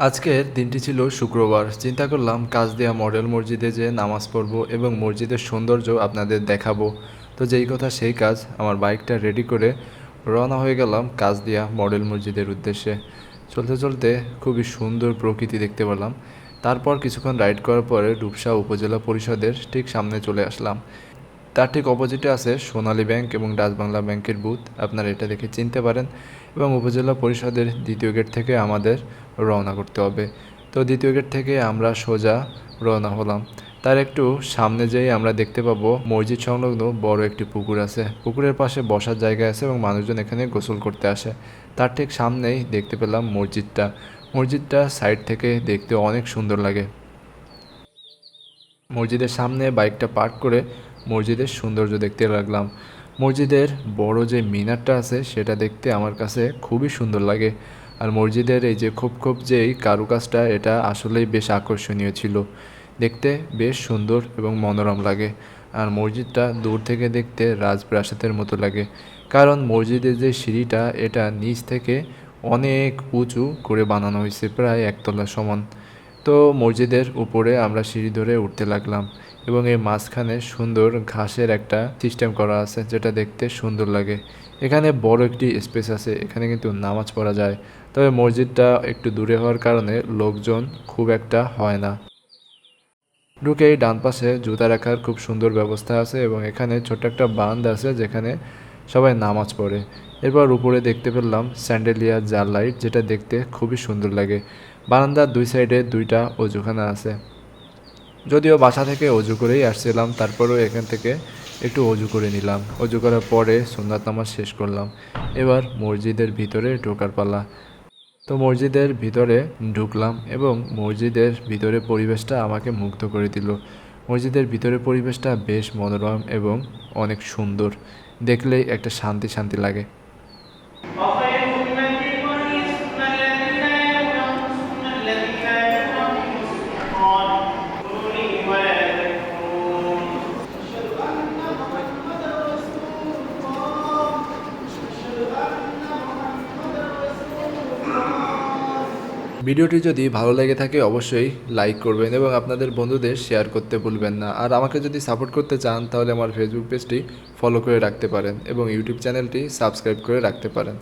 আজকের দিনটি ছিল শুক্রবার। চিন্তা করলাম কাজদিয়া মডেল মসজিদে যেয়ে নামাজ পড়ব এবং মসজিদের সৌন্দর্য আপনাদের দেখাবো। তো যেই কথা সেই কাজ, আমার বাইকটা রেডি করে রওনা হয়ে গেলাম কাজদিয়া মডেল মসজিদের উদ্দেশ্যে। চলতে চলতে খুবই সুন্দর প্রকৃতি দেখতে পেলাম। তারপর কিছুক্ষণ রাইড করার পরে রূপসা উপজেলা পরিষদের ঠিক সামনে চলে আসলাম। তার ঠিক অপোজিটে আছে সোনালী ব্যাংক এবং ডাচ বাংলা ব্যাংকের বুথ, আপনারা এটা দেখে চিনতে পারেন। এবং উপজেলা পরিষদের দ্বিতীয় গেট থেকে আমাদের রওনা করতে হবে। তো দ্বিতীয় গেট থেকে আমরা সোজা রওনা হলাম। তার একটু সামনে যেয়ে আমরা দেখতে পাবো মসজিদ সংলগ্ন বড় একটি পুকুর আছে। পুকুরের পাশে বসার জায়গা আছে এবং মানুষজন এখানে গোসল করতে আসে। তার ঠিক সামনেই দেখতে পেলাম মসজিদটা। মসজিদটা সাইড থেকে দেখতে অনেক সুন্দর লাগে। মসজিদের সামনে বাইকটা পার্ক করে মসজিদের সৌন্দর্য দেখতে লাগলাম। মসজিদের বড় যে মিনারটা আছে সেটা দেখতে আমার কাছে খুবই সুন্দর লাগে। আর মসজিদের এই যে খোপ খোপ যেই কারুকাজটা, এটা আসলেই বেশ আকর্ষণীয় ছিল। দেখতে বেশ সুন্দর এবং মনোরম লাগে। আর মসজিদটা দূর থেকে দেখতে রাজপ্রাসাদের মতো লাগে, কারণ মসজিদের যে সিঁড়িটা এটা নিচ থেকে অনেক উঁচু করে বানানো হয়েছে, প্রায় একতলা সমান। তো মসজিদের উপরে আমরা সিঁড়ি ধরে উঠতে লাগলাম এবং এর মাঝখানে সুন্দর ঘাসের একটা সিস্টেম করা আছে, যেটা দেখতে সুন্দর লাগে। এখানে বড় একটি স্পেস আছে, এখানে কিন্তু নামাজ পড়া যায়। তবে মসজিদটা একটু দূরে হওয়ার কারণে লোকজন খুব একটা হয় না। ঢুকেই ডান পাশে জুতা রাখার খুব সুন্দর ব্যবস্থা আছে এবং এখানে ছোট্ট একটা বারান্দা আছে যেখানে সবাই নামাজ পড়ে। এরপর উপরে দেখতে পেলাম স্যান্ডেলিয়ার জাল লাইট, যেটা দেখতে খুবই সুন্দর লাগে। বারান্দার দুই সাইডে দুইটা অজুখানা আছে। যদিও বাসা থেকে অজু করেই আসছিলাম, তারপরেও এখান থেকে একটু অজু করে নিলাম। অজু করার পরে সুন্নাত নামাজ শেষ করলাম। এবার মসজিদের ভিতরে ঢোকার পালা। তো মসজিদের ভিতরে ঢুকলাম এবং মসজিদের ভিতরে পরিবেশটা আমাকে মুগ্ধ করে দিল। মসজিদের ভিতরের পরিবেশটা বেশ মনোরম এবং অনেক সুন্দর, দেখলেই একটা শান্তি শান্তি লাগে। ভিডিওটি যদি ভালো লেগে থাকে অবশ্যই লাইক করবেন এবং আপনাদের বন্ধুদের শেয়ার করতে ভুলবেন না। আর আমাকে যদি সাপোর্ট করতে চান তাহলে আমার ফেসবুক পেজটি ফলো করে রাখতে পারেন এবং ইউটিউব চ্যানেলটি সাবস্ক্রাইব করে রাখতে পারেন।